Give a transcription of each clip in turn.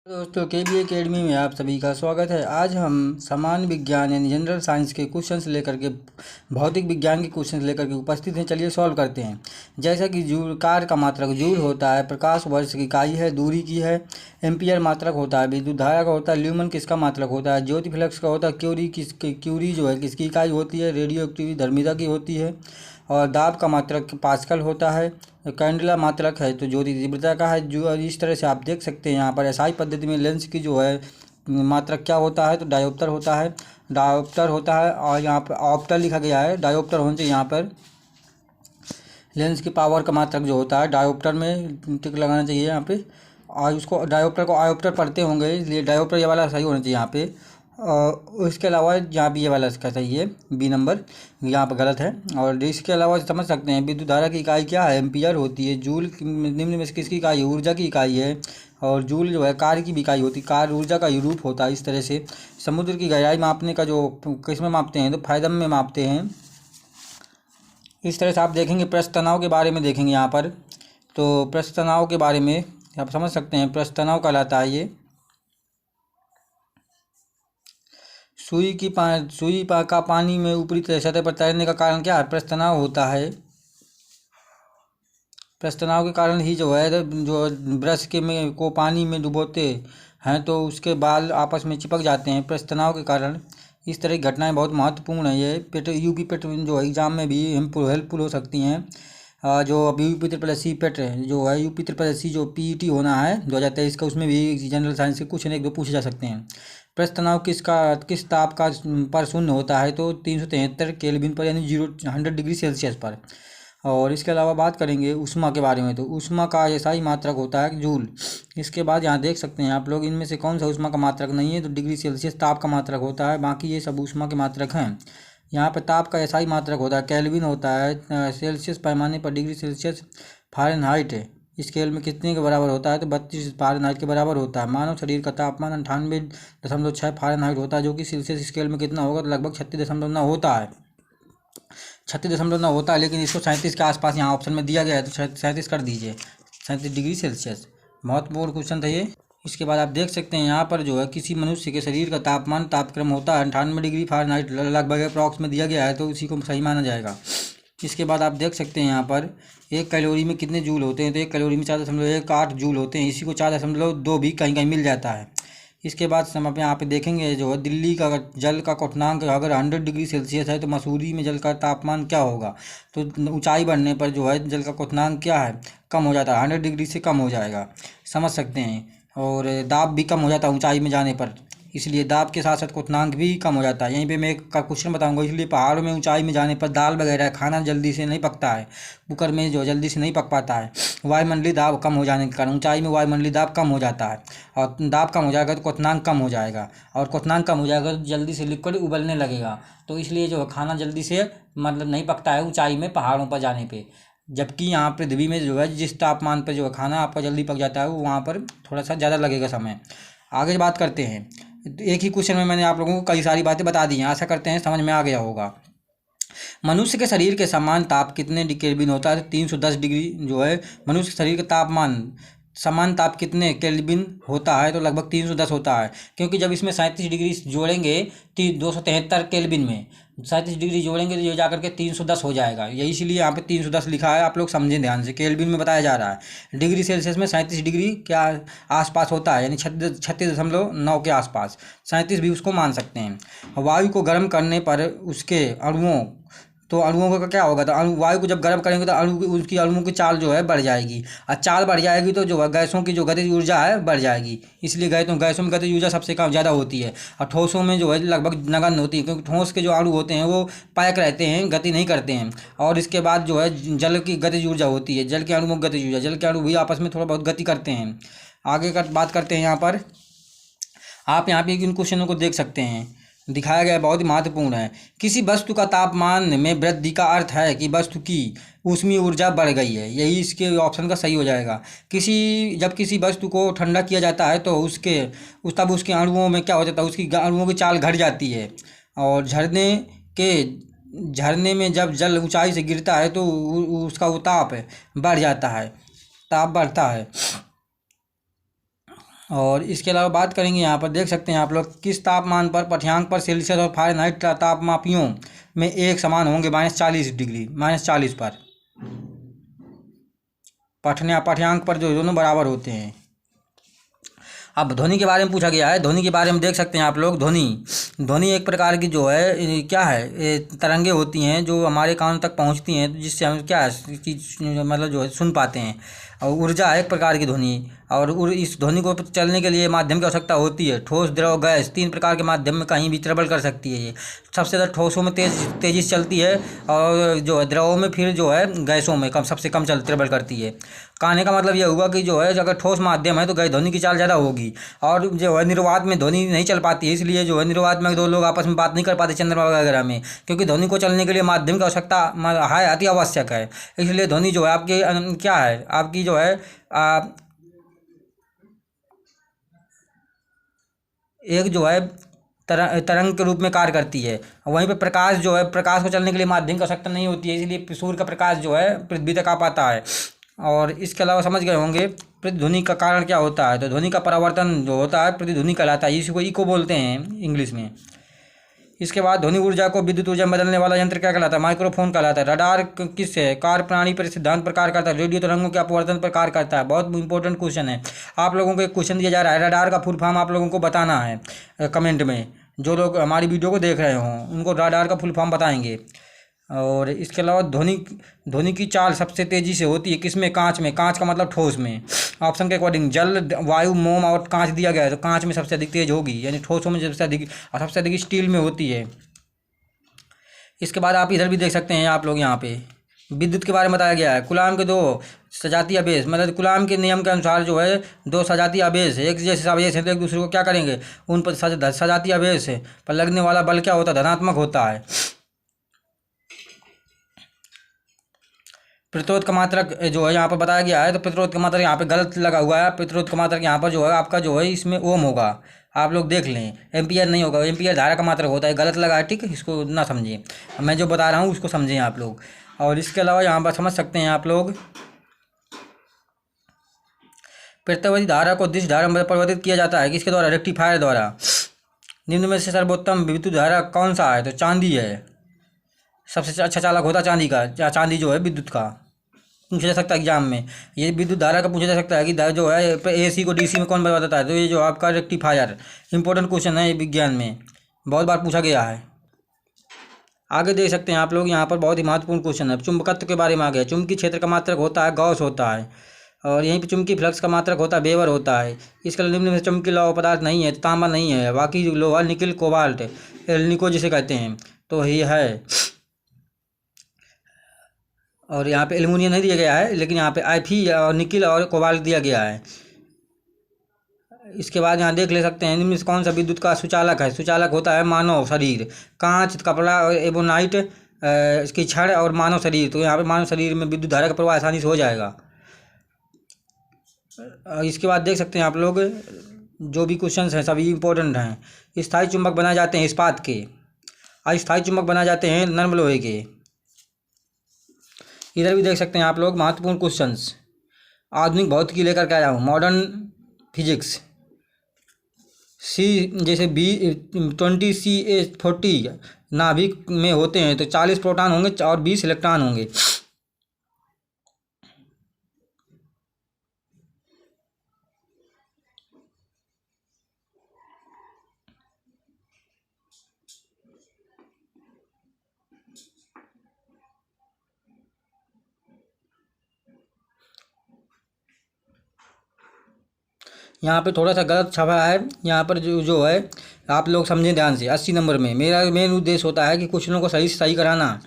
दोस्तों केबी एकेडमी में आप सभी का स्वागत है। आज हम सामान्य विज्ञान यानी जनरल साइंस के क्वेश्चंस लेकर के भौतिक विज्ञान के क्वेश्चंस लेकर के उपस्थित हैं। चलिए सॉल्व करते हैं। जैसा कि जूल कार का मात्रक जूल होता है, प्रकाश वर्ष की इकाई है, दूरी की है, एम्पियर मात्रक होता है, विद्युत धारा का होता है, ल्यूमन किसका मात्रक होता है, ज्योति फ्लक्स का होता है, क्यूरी जो है किसकी इकाई होती है, रेडियो एक्टिविटी धर्मिता की होती है, और दाब का मात्रक पास्कल होता है, कैंडेला मात्रक है तो ज्योति तीव्रता का है। जो इस तरह से आप देख सकते हैं यहाँ पर एसआई पद्धति में लेंस की जो है मात्रक क्या होता है तो डायोप्टर होता है। और यहाँ पर ऑप्टर लिखा गया है, डायोप्टर होने से यहाँ पर लेंस की पावर का मात्रक जो होता है डायोप्टर में टिक लगाना चाहिए यहाँ पे। और उसको डायोप्टर को आयोप्टर पढ़ते होंगे, इसलिए डायोप्टर ये वाला सही होना चाहिए यहाँ पे। और इसके अलावा यहाँ भी ये वाला इसका सही है, बी नंबर यहाँ पर गलत है। और इसके अलावा समझ सकते हैं विद्युत धारा की इकाई क्या है, एम्पियर होती है। जूल निम्न में से किसकी इकाई है, ऊर्जा की इकाई है। और जूल जो है कार्य की भी इकाई होती है, कार्य ऊर्जा का ही रूप होता है। इस तरह से समुद्र की गहराई मापने का जो किस में मापते हैं तो फायदम में मापते हैं। इस तरह से आप देखेंगे पृष्ठ तनाव के बारे में देखेंगे यहाँ पर, तो पृष्ठ तनाव के बारे में आप समझ सकते हैं पृष्ठ तनाव कहलाता है ये। का पानी में ऊपरी सतह पर तैरने का कारण क्या है, पृष्ठ तनाव होता है। पृष्ठ तनाव के कारण ही जो है जो ब्रश के में को पानी में डुबोते हैं तो उसके बाल आपस में चिपक जाते हैं पृष्ठ तनाव के कारण। इस तरह की घटनाएं बहुत महत्वपूर्ण है। ये यूपी पेट जो एग्ज़ाम में भी हेल्पफुल हो सकती हैं। जो अभी यूपी ट्रिपल एस सी पेट जो है यूपी ट्रिपल एस सी जो पीईटी होना है 2023 का, उसमें भी जनरल साइंस के कुछ न एक दो पूछे जा सकते हैं। पृष्ठ तनाव किस ताप का पर शून्य होता है तो 373 केल्विन पर यानी 100 डिग्री सेल्सियस पर। और इसके अलावा बात करेंगे ऊष्मा के बारे में, तो ऊष्मा का ऐसा ही मात्रक होता है जूल। इसके बाद यहाँ देख सकते हैं आप लोग, इनमें से कौन सा ऊष्मा का मात्रक नहीं है तो डिग्री सेल्सियस ताप का मात्रक होता है। बाकी ये सब ऊष्मा के मात्रक हैं। यहाँ पर ताप का ऐसा ही मात्रक होता है, केल्विन होता है। सेल्सियस पैमाने पर डिग्री सेल्सियस फ़ारेनहाइट स्केल में कितने के बराबर होता है तो 32 फ़ारेनहाइट के बराबर होता है। मानव शरीर का तापमान 98.6 फ़ारेनहाइट होता है, जो कि सेल्सियस स्केल में कितना होगा तो लगभग 36.9 होता है। 36.9 होता है, लेकिन इसको 37 के आसपास यहाँ ऑप्शन में दिया गया है तो 37 कर दीजिए, 37 डिग्री सेल्सियस। महत्वपूर्ण क्वेश्चन था ये। इसके बाद आप देख सकते हैं यहाँ पर जो है किसी मनुष्य के शरीर का तापक्रम होता है 98 डिग्री फ़ारेनहाइट लगभग अप्रॉक्स में दिया गया है तो उसी को सही माना जाएगा। इसके बाद आप देख सकते हैं यहाँ पर 1 कैलोरी में कितने जूल होते हैं तो 1 कैलोरी में 4.18 जूल होते हैं। इसी को 4.2 भी कहीं कहीं मिल जाता है। इसके बाद हम आप यहाँ पे देखेंगे जो है दिल्ली का जल का क्वथनांक अगर 100 डिग्री सेल्सियस है तो मसूरी में जल का तापमान क्या होगा तो ऊंचाई बढ़ने पर जो है जल का क्वथनांक क्या है, कम हो जाता है, 100 डिग्री से कम हो जाएगा, समझ सकते हैं। और दाब भी कम हो जाता है ऊंचाई में जाने पर, इसलिए दाब के साथ साथ क्वथनांक भी कम हो जाता है। यहीं पे मैं एक का क्वेश्चन बताऊंगा। इसलिए पहाड़ों में ऊंचाई में जाने पर दाल वगैरह खाना जल्दी से नहीं पकता है, कुकर में जो जल्दी से नहीं पक पाता है। वायुमंडलीय दाब कम हो जाने के कारण ऊंचाई में वायुमंडलीय दाब कम हो जाता है, और दाब कम हो जाएगा तो क्वथनांक कम हो जाएगा, और क्वथनांक कम हो जाएगा तो जल्दी से लिक्विड उबलने लगेगा। तो इसलिए जो है खाना जल्दी से मतलब नहीं पकता है ऊंचाई में पहाड़ों पर जाने पर। जबकि यहाँ पृथ्वी में जो है जिस तापमान पर जो है खाना आपका जल्दी पक जाता है वो वहाँ पर थोड़ा सा ज़्यादा लगेगा समय। आगे बात करते हैं। एक ही क्वेश्चन में मैंने आप लोगों को कई सारी बातें बता दी हैं, आशा करते हैं समझ में आ गया होगा। मनुष्य के शरीर के समान ताप कितने केल्विन होता है, 310 डिग्री जो है मनुष्य के शरीर का तापमान समान ताप कितने केल्विन होता है तो लगभग 310 होता है। क्योंकि जब इसमें 37 डिग्री जोड़ेंगे 273 केल्विन में 37 डिग्री जोड़ेंगे तो ये जाकर के 310 हो जाएगा। यही इसलिए यहाँ पे 310 लिखा है, आप लोग समझें ध्यान से। केल्विन में बताया जा रहा है, डिग्री सेल्सियस में 37 डिग्री के आसपास होता है, यानी 36.9 के आसपास। 37 भी उसको मान सकते हैं। वायु को गर्म करने पर उसके अणुओं का क्या होगा तो वायु को जब गर्म करेंगे तो उसकी अणुओं की चाल जो है बढ़ जाएगी, और चाल बढ़ जाएगी तो जो है गैसों की जो गतिज ऊर्जा है बढ़ जाएगी। इसलिए गैसों में गतिज ऊर्जा सबसे कम ज़्यादा होती है, और ठोसों में जो है लगभग नगण्य होती है, क्योंकि ठोस के जो अणु होते हैं वो पैक रहते हैं, गति नहीं करते हैं। और इसके बाद जो है जल की गतिज ऊर्जा होती है, जल के अणुओं की गतिज ऊर्जा, जल के अणु भी आपस में थोड़ा बहुत गति करते हैं। आगे का बात करते हैं। यहाँ पर आप यहाँ पे इन क्वेश्चनों को देख सकते हैं, दिखाया गया बहुत ही महत्वपूर्ण है। किसी वस्तु का तापमान में वृद्धि का अर्थ है कि वस्तु की ऊष्मीय ऊर्जा बढ़ गई है, यही इसके ऑप्शन का सही हो जाएगा। जब किसी वस्तु को ठंडा किया जाता है तो तब उसके अणुओं में क्या हो जाता है, उसकी अणुओं की चाल घट जाती है। और झरने में जब जल ऊंचाई से गिरता है तो उसका ताप बढ़ जाता है, ताप बढ़ता है। और इसके अलावा बात करेंगे यहाँ पर देख सकते हैं आप लोग, किस तापमान पर पाठ्यांक पर सेल्सियस और फ़ारेनहाइट तापमापियों में एक समान होंगे -40 डिग्री, -40 पर पाठ्यांक पर जो दोनों बराबर होते हैं। अब ध्वनि के बारे में पूछा गया है। ध्वनि के बारे में देख सकते हैं आप लोग, ध्वनि एक प्रकार की जो है क्या है, तरंगे होती हैं जो हमारे कान तक पहुंचती हैं, जिससे हम क्या है कि मतलब जो है सुन पाते हैं। और ऊर्जा है एक प्रकार की ध्वनि, और इस ध्वनि को चलने के लिए माध्यम की आवश्यकता होती है। ठोस, द्रव, गैस, 3 प्रकार के माध्यम में कहीं भी ट्रेवल कर सकती है ये। सबसे ज़्यादा ठोसों में तेज़ी से चलती है, और जो है द्रवों में, फिर जो है गैसों में सबसे कम ट्रेवल करती है। कहने का मतलब यह हुआ कि जो है अगर ठोस माध्यम है तो ध्वनि की चाल ज़्यादा होगी, और जो है निर्वात में ध्वनि नहीं चल पाती है। इसलिए जो है निर्वात में दो लोग आपस में बात नहीं कर पाते चंद्रमा वगैरह में, क्योंकि ध्वनि को चलने के लिए माध्यम की आवश्यकता है, अति आवश्यक है। इसलिए ध्वनि जो है आपके क्या है, आपकी जो है एक जो है तरंग के रूप में कार्य करती है। वहीं पे प्रकाश जो है, प्रकाश को चलने के लिए माध्यम की आवश्यकता नहीं होती है, इसलिए सूर्य का प्रकाश जो है पृथ्वी तक आ पाता है। और इसके अलावा समझ गए होंगे प्रतिध्वनि का कारण क्या होता है। तो ध्वनि का परावर्तन जो होता है प्रतिध्वनि कहलाता है, इसी को इको बोलते हैं इंग्लिश में। इसके बाद ध्वनि ऊर्जा को विद्युत ऊर्जा में बदलने वाला यंत्र क्या कहलाता है, माइक्रोफोन कहलाता है। रडार किस है, कार्य प्रणाली पर सिद्धांत पर कार्य करता है। रेडियो तरंगों के अपवर्तन पर कार्य करता है। बहुत इंपॉर्टेंट क्वेश्चन है, आप लोगों को एक क्वेश्चन दिया जा रहा है, रडार का फुल फॉर्म आप लोगों को बताना है कमेंट में। जो लोग हमारी वीडियो को देख रहे हों उनको रडार का फुल फॉर्म बताएंगे। और इसके अलावा ध्वनि की चाल सबसे तेज़ी से होती है किसमें, कांच में। कांच का मतलब ठोस में। ऑप्शन के अकॉर्डिंग जल, वायु, मोम और कांच दिया गया है, तो कांच में सबसे अधिक तेज होगी, यानी ठोसों में सबसे अधिक, और सबसे अधिक स्टील में होती है। इसके बाद आप इधर भी देख सकते हैं आप लोग, यहाँ पे विद्युत के बारे में बताया गया है। कूलाम के 2 सजातीय आवेश, मतलब कूलाम के नियम के अनुसार जो है 2 सजातीय आवेश, एक जैसे आवेश है तो एक दूसरे को क्या करेंगे, उन पर सजातीय आवेश पर लगने वाला बल क्या होता है, धनात्मक होता है। प्रतिरोध का मात्रक जो है यहाँ पर बताया गया है, तो प्रतिरोध का मात्रक यहाँ पे गलत लगा हुआ है। प्रतिरोध का मात्रक यहाँ पर जो है आपका जो है इसमें ओम होगा, आप लोग देख लें, एम्पियर नहीं होगा। एम्पियर धारा का मात्रक होता है, गलत लगा है, ठीक है, इसको ना समझिए, मैं जो बता रहा हूँ उसको समझें आप लोग। और इसके अलावा यहाँ पर समझ सकते हैं आप लोग, प्रत्यावर्ती धारा को दिश धारा में परिवर्तित किया जाता है किसके द्वारा, रेक्टिफायर द्वारा। निम्न में से सर्वोत्तम विद्युत धारा कौन सा है, तो चांदी है। सबसे अच्छा चालक होता है चांदी का, चांदी जो है विद्युत का, पूछा जा सकता है एग्जाम में। ये विद्युत धारा का पूछा जा सकता है कि जो है AC को DC में कौन बदलता है, तो ये जो आपका रेक्टिफायर। इंपॉर्टेंट क्वेश्चन है ये, विज्ञान में बहुत बार पूछा गया है। आगे देख सकते हैं आप लोग, यहाँ पर बहुत ही महत्वपूर्ण क्वेश्चन है, चुंबकत्व के बारे में आ गया। चुंबकीय क्षेत्र का मात्रक होता है गॉस होता है, और यहीं पर चुंबकीय फ्लक्स का मात्रक होता है वेबर होता है। इसके लिए निम्न में चुंबकीय लौह पदार्थ नहीं है, तो तांबा नहीं है, बाकी लोहा, निकिल, कोबाल्ट, एल्निको जिसे कहते हैं, तो ये है। और यहाँ पे एल्युमिनियम नहीं दिया गया है, लेकिन यहाँ पे Fe और निकिल और कोबाल्ट दिया गया है। इसके बाद यहाँ देख ले सकते हैं इनमें से कौन सा विद्युत का सुचालक है। सुचालक होता है मानव शरीर, कांच, कपड़ा और एबोनाइट, इसकी छड़ और मानव शरीर। तो यहाँ पे मानव शरीर में विद्युत धारा का प्रवाह आसानी से हो जाएगा। इसके बाद देख सकते हैं आप लोग, जो भी क्वेश्चंस हैं सभी इंपॉर्टेंट हैं। स्थायी चुंबक बनाए जाते हैं इस्पात के, अस्थायी चुंबक बनाए जाते हैं नर्म लोहे के। इधर भी देख सकते हैं आप लोग महत्वपूर्ण क्वेश्चंस, आधुनिक भौतिकी लेकर के आया हूँ, मॉडर्न फिजिक्स। जैसे Ca40 नाभिक में होते हैं, तो 40 प्रोटॉन होंगे और 20 इलेक्ट्रॉन होंगे। यहाँ पे थोड़ा सा गलत छपा है, यहाँ पर जो है आप लोग समझें ध्यान से। 80 नंबर में मेरा मेन उद्देश्य होता है कि क्वेश्चनों को सही से सही कराना।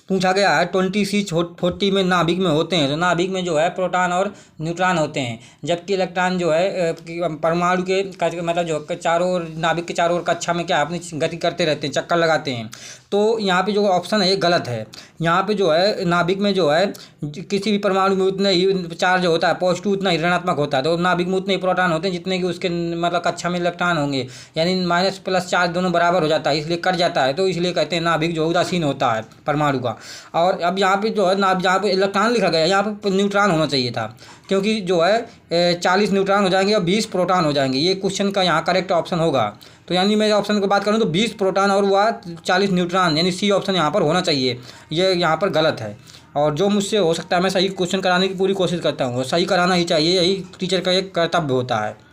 पूछा गया है 20C40 में नाभिक में होते हैं, तो नाभिक में जो है प्रोटॉन और न्यूट्रॉन होते हैं, जबकि इलेक्ट्रॉन जो है परमाणु के मतलब जो चारों ओर, नाभिक के चारों ओर कक्षा में क्या अपनी गति करते रहते हैं, चक्कर लगाते हैं। तो तो यहाँ पे जो ऑप्शन है ये गलत है। यहाँ पे जो है नाभिक में जो है किसी भी परमाणु में उतना ही चार्ज होता है, पॉजिटिव उतना ही ऋणात्मक होता है, तो नाभिक में उतने ही प्रोटॉन होते हैं जितने कि उसके मतलब कक्षा में इलेक्ट्रॉन होंगे, यानी माइनस प्लस चार्ज दोनों बराबर हो जाता है, इसलिए कट जाता है। तो इसलिए कहते हैं नाभिक जो उदासीन होता है परमाणु का। और अब यहाँ पे जो है जहाँ पे इलेक्ट्रॉन लिखा गया यहाँ पे न्यूट्रॉन होना चाहिए था, क्योंकि जो है 40 न्यूट्रॉन हो जाएंगे और 20 प्रोटॉन हो जाएंगे, ये क्वेश्चन का यहाँ करेक्ट ऑप्शन होगा। तो यानी मैं ऑप्शन की बात करूँ तो 20 प्रोटॉन और वह 40 न्यूट्रॉन, यानी सी ऑप्शन यहाँ पर होना चाहिए, ये यहाँ पर गलत है। और जो मुझसे हो सकता है मैं सही क्वेश्चन कराने की पूरी कोशिश करता हूँ, सही कराना ही चाहिए, यही टीचर का एक कर्तव्य होता है।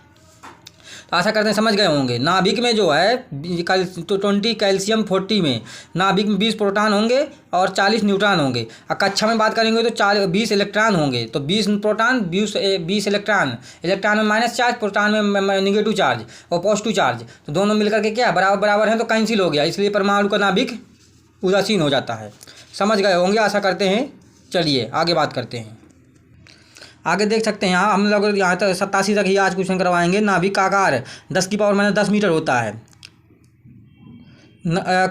तो आशा करते हैं समझ गए होंगे। नाभिक में जो है 20 कैल्शियम 40 में नाभिक में 20 प्रोटॉन होंगे और 40 न्यूट्रॉन होंगे। और कक्षा में बात करेंगे तो 20 इलेक्ट्रॉन होंगे, तो 20 प्रोटॉन 20 इलेक्ट्रॉन, इलेक्ट्रॉन में माइनस चार्ज, प्रोटॉन में निगेटिव चार्ज और पॉजिटिव चार्ज, तो दोनों मिलकर के क्या बराबर बराबर हैं, तो कैंसिल हो गया, इसलिए परमाणु का नाभिक उदासीन हो जाता है। समझ गए होंगे आशा करते हैं। चलिए आगे बात करते हैं। आगे देख सकते हैं यहाँ हम लोग यहाँ तक 87 तक ही आज क्वेश्चन करवाएंगे। नाभिक का आकार 10 की पावर -10 मीटर होता है।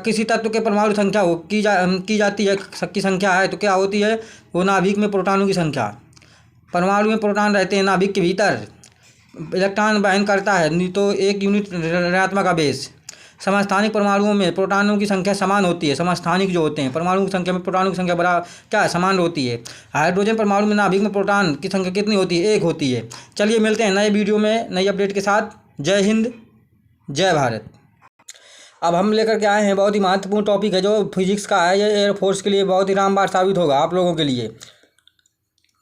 किसी तत्व के परमाणु संख्या की जाती है की संख्या है, तो क्या होती है वो नाभिक में प्रोटॉनों की संख्या। परमाणु में प्रोटॉन रहते हैं नाभिक के भीतर, इलेक्ट्रॉन वहन करता है तो 1 यूनिट ऋणात्मक आवेश। समस्थानिक परमाणुओं में प्रोटॉनों की संख्या समान होती है। समस्थानिक जो होते हैं परमाणुओं की संख्या में प्रोटॉनों की संख्या बराबर क्या समान होती है। हाइड्रोजन परमाणु में नाभिक में प्रोटॉन की संख्या कितनी होती है, 1 होती है। चलिए मिलते हैं नए वीडियो में नई अपडेट के साथ। जय हिंद, जय भारत। अब हम लेकर के आए हैं बहुत ही महत्वपूर्ण टॉपिक है जो फिजिक्स का है। ये एयरफोर्स के लिए बहुत ही रामबाण साबित होगा आप लोगों के लिए।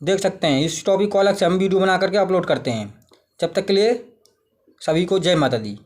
देख सकते हैं इस टॉपिक को अलग से हम वीडियो बना करके अपलोड करते हैं। जब तक के लिए सभी को जय माता दी।